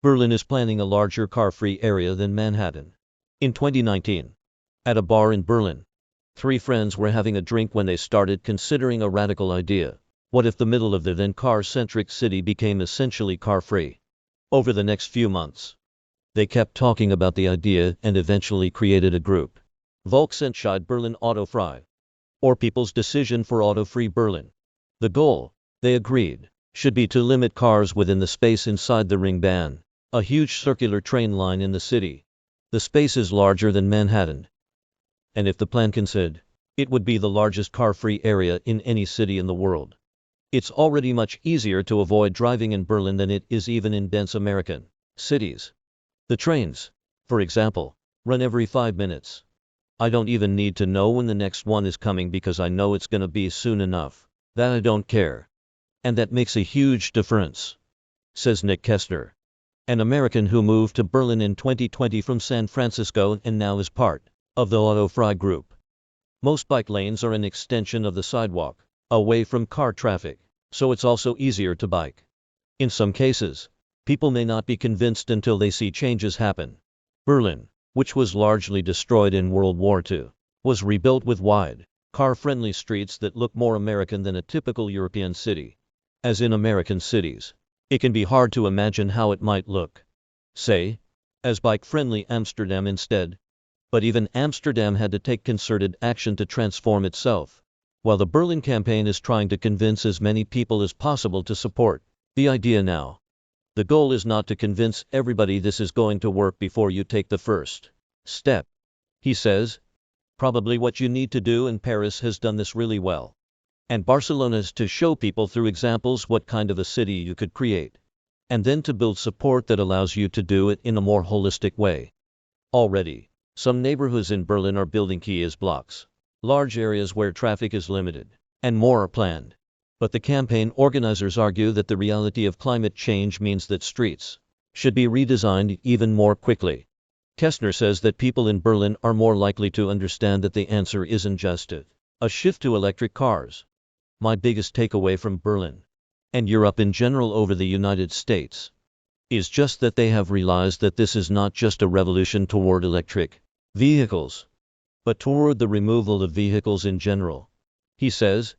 Berlin is planning a larger car-free area than Manhattan. In 2019, at a bar in Berlin, three friends were having a drink when they started considering a radical idea. What if the middle of the then car-centric city became essentially car-free? Over the next few months, they kept talking about the idea and eventually created a group. Volksentscheid Berlin Autofrei, or People's Decision for Auto-Free Berlin. The goal, they agreed, should be to limit cars within the space inside the Ringbahn, a huge circular train line in the city. The space is larger than Manhattan, and if the plan can succeed, it would be the largest car-free area in any city in the world. It's already much easier to avoid driving in Berlin than it is even in dense American cities. The trains, for example, run every 5 minutes. I don't even need to know when the next one is coming because I know it's gonna be soon enough. That I don't care. And that makes a huge difference, says Nick Kaestner, an American who moved to Berlin in 2020 from San Francisco and now is part of the Autofrei group. Most bike lanes are an extension of the sidewalk, away from car traffic, so it's also easier to bike. In some cases, people may not be convinced until they see changes happen. Berlin, which was largely destroyed in World War II, was rebuilt with wide, car-friendly streets that look more American than a typical European city. As in American cities, it can be hard to imagine how it might look, say, as bike-friendly Amsterdam instead. But even Amsterdam had to take concerted action to transform itself. While the Berlin campaign is trying to convince as many people as possible to support the idea now, the goal is not to convince everybody this is going to work before you take the first step. He says, probably what you need to do, and Paris has done this really well, and Barcelona, is to show people through examples what kind of a city you could create, and then to build support that allows you to do it in a more holistic way. Already, some neighborhoods in Berlin are building kiosk blocks, large areas where traffic is limited, and more are planned. But the campaign organizers argue that the reality of climate change means that streets should be redesigned even more quickly. Kaestner says that people in Berlin are more likely to understand that the answer isn't just a shift to electric cars. My biggest takeaway from Berlin, and Europe in general over the United States, is just that they have realized that this is not just a revolution toward electric vehicles, but toward the removal of vehicles in general. He says,